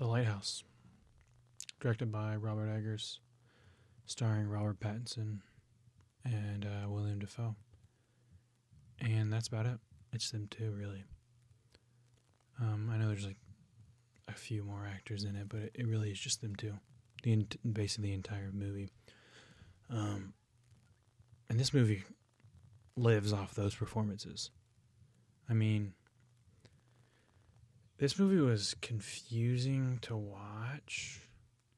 The Lighthouse, directed by Robert Eggers, starring Robert Pattinson and William Dafoe. And that's about it. It's them two, really. I know there's like a few more actors in it, but it really is just them two. Basically the entire movie. And this movie lives off those performances. I mean, this movie was confusing to watch.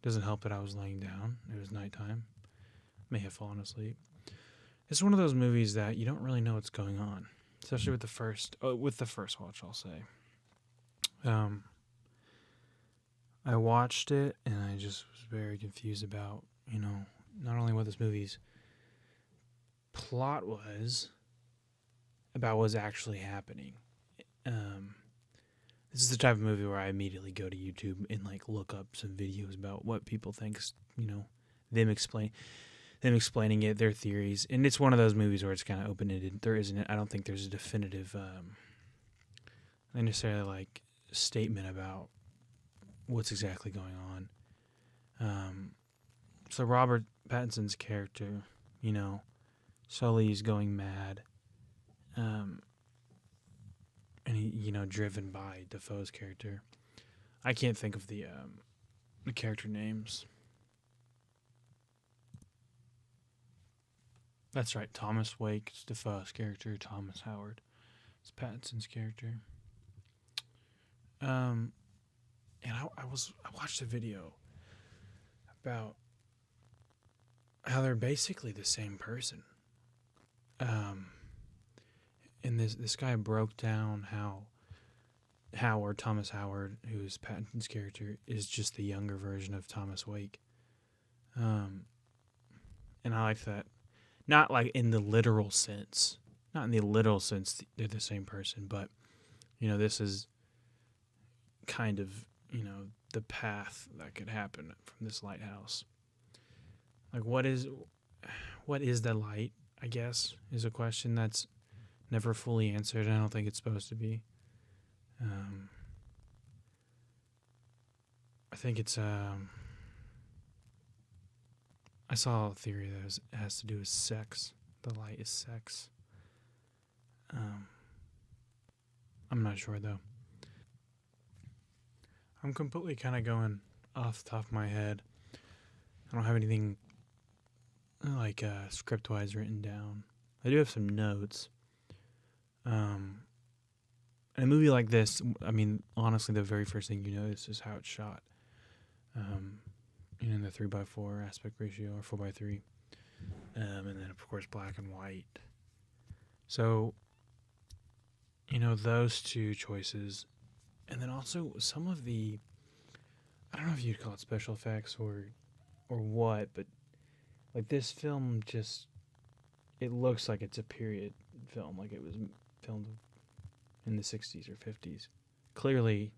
Doesn't help that I was laying down. It was nighttime. May have fallen asleep. It's one of those movies that you don't really know what's going on, especially with the first watch. I'll say. I watched it and I just was very confused about not only what this movie's plot was, about what's actually happening. This is the type of movie where I immediately go to YouTube and like look up some videos about what people think, them explaining it, their theories. And it's one of those movies where it's kind of open-ended. I don't think there's a definitive, not necessarily like statement about what's exactly going on. So Robert Pattinson's character, Sully's going mad. And he, driven by Dafoe's character. I can't think of the character names. That's right, Thomas Wake's Dafoe's character. Thomas Howard is Pattinson's character. And I watched a video about how they're basically the same person. And this guy broke down how Thomas Howard, who's Pattinson's character, is just the younger version of Thomas Wake. And I like that. Not like in the literal sense. Not in the literal sense they're the same person, but, this is kind of, the path that could happen from this lighthouse. Like, what is the light, I guess, is a question that's never fully answered. I don't think it's supposed to be. I think it's I saw a theory that has to do with sex. The light is sex. I'm not sure though. I'm completely kind of going off the top of my head. I don't have anything like script-wise written down. I do have some notes. In a movie like this, I mean, honestly, the very first thing you notice is how it's shot. In the 3:4 aspect ratio, or 4:3, and then of course black and white. So, those two choices, and then also some of the, I don't know if you'd call it special effects or what, but like this film it looks like it's a period film, like it was filmed in the 60s or 50s. Clearly,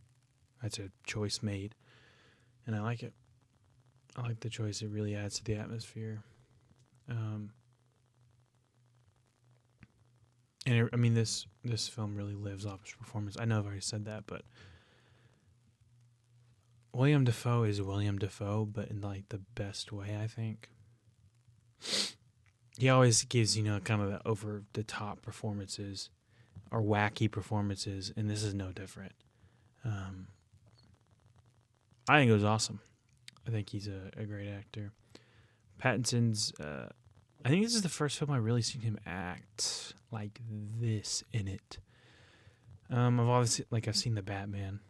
that's a choice made, and I like it. I like the choice. It really adds to the atmosphere. This film really lives off his performance. I know I've already said that, but William Dafoe is William Dafoe, but in like the best way, I think. He always gives, kind of the over the top performances or wacky performances, and this is no different. I think it was awesome. I think he's a great actor. Pattinson's, I think this is the first film I've really seen him act like this in it. I've seen The Batman.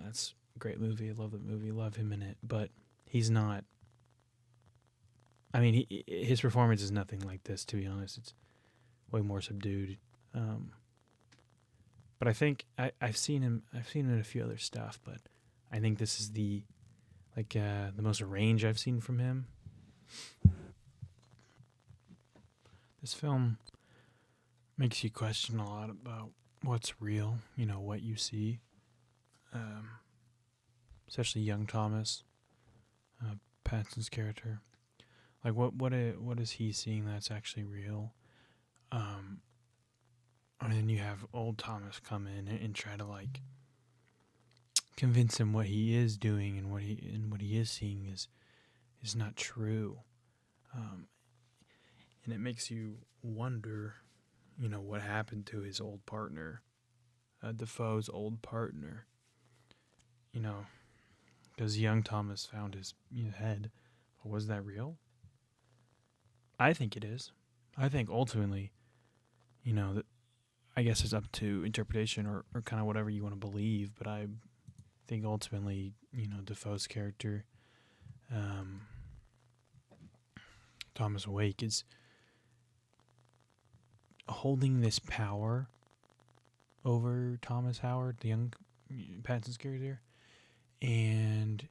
That's a great movie. I love that movie. Love him in it. But he's not. I mean, his performance is nothing like this, to be honest. It's way more subdued. But I think I've seen him in a few other stuff, but I think this is the most range I've seen from him. This film makes you question a lot about what's real, what you see. Especially young Thomas, Pattinson's character. Like what is he seeing that's actually real? And then you have old Thomas come in and try to convince him what he is doing and what he is seeing is not true. Um, and it makes you wonder, what happened to his old partner, Dafoe's old partner. Because young Thomas found his head. But was that real? I think it is. I think ultimately, that I guess it's up to interpretation or kind of whatever you want to believe. But I think ultimately, Dafoe's character, um, Thomas Wake, is holding this power over Thomas Howard, the young Pattinson's character, and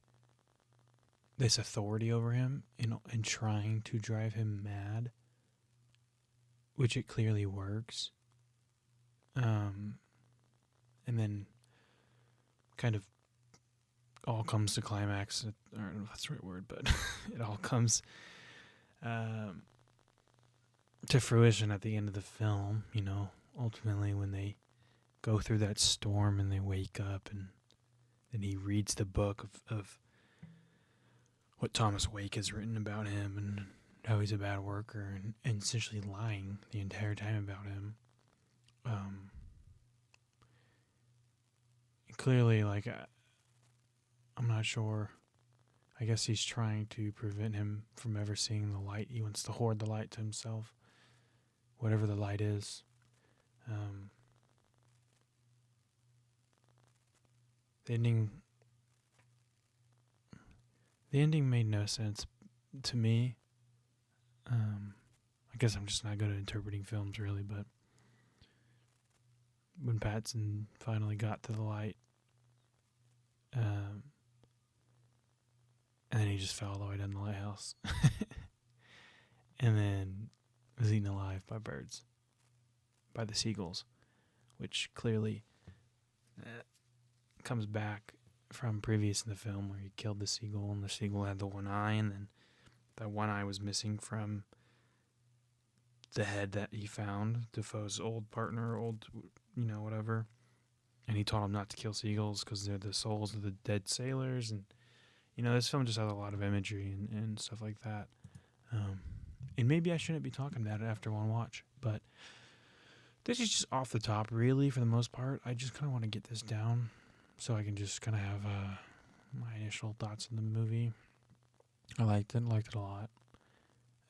this authority over him and trying to drive him mad, which it clearly works. And then kind of all comes to climax. I don't know if that's the right word, but it all comes to fruition at the end of the film, ultimately when they go through that storm and they wake up and then he reads the book of what Thomas Wake has written about him and how he's a bad worker and essentially lying the entire time about him. Clearly, I'm not sure. I guess he's trying to prevent him from ever seeing the light. He wants to hoard the light to himself, whatever the light is. The ending made no sense to me. I guess I'm just not good at interpreting films, really, but when Pattinson finally got to the light, and then he just fell all the way down the lighthouse, and then was eaten alive by birds, by the seagulls, which clearly comes back from previous in the film where he killed the seagull, and the seagull had the one eye, and then that one eye was missing from the head that he found, Dafoe's old partner, whatever. And he told him not to kill seagulls because they're the souls of the dead sailors. And, this film just has a lot of imagery and stuff like that. And maybe I shouldn't be talking about it after one watch, but this is just off the top, really, for the most part. I just kind of want to get this down so I can just kind of have my initial thoughts on the movie. I liked it a lot.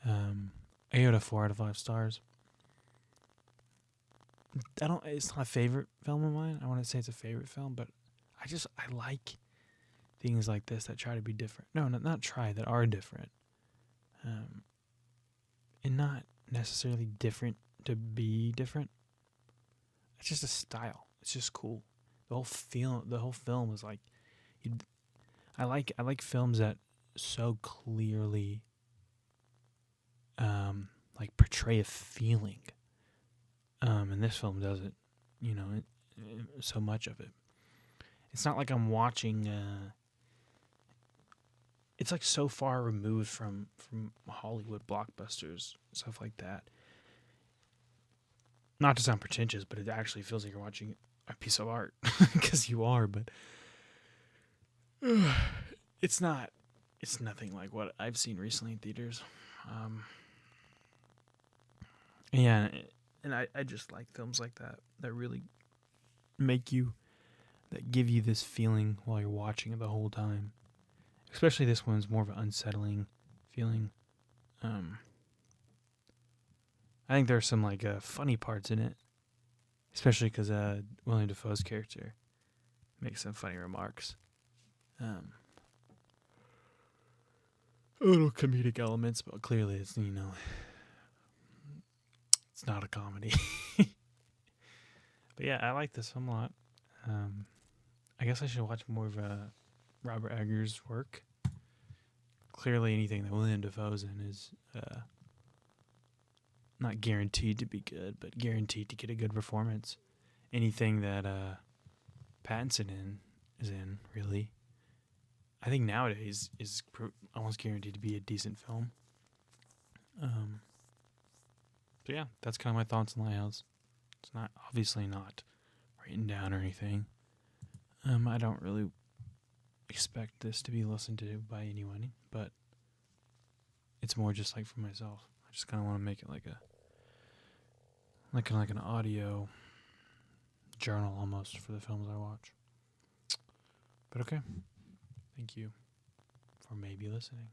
I gave it a 4 out of 5 stars. It's not a favorite film of mine. I wouldn't say it's a favorite film, but I like things like this that try to be different. No, not try, that are different. And not necessarily different to be different. It's just a style. It's just cool. The whole film is like, I like films that so clearly portray a feeling. And this film doesn't, so much of it. It's not like I'm watching. It's like so far removed from Hollywood blockbusters, stuff like that. Not to sound pretentious, but it actually feels like you're watching a piece of art, because you are. But it's not. It's nothing like what I've seen recently in theaters. Yeah, and I just like films like that really that give you this feeling while you're watching it the whole time. Especially this one's more of an unsettling feeling. I think there's some funny parts in it, especially because William Dafoe's character makes some funny remarks. Little comedic elements, but clearly it's it's not a comedy. But yeah, I like this film a lot. I guess I should watch more of Robert Eggers' work. Clearly anything that William Dafoe's in is not guaranteed to be good, but guaranteed to get a good performance. Anything that Pattinson is in, really, I think nowadays is almost guaranteed to be a decent film. So yeah, that's kind of my thoughts on Lighthouse. It's obviously not written down or anything. I don't really expect this to be listened to by anyone, but it's more just like for myself. I just kind of want to make it like an audio journal almost for the films I watch. But okay, thank you for maybe listening.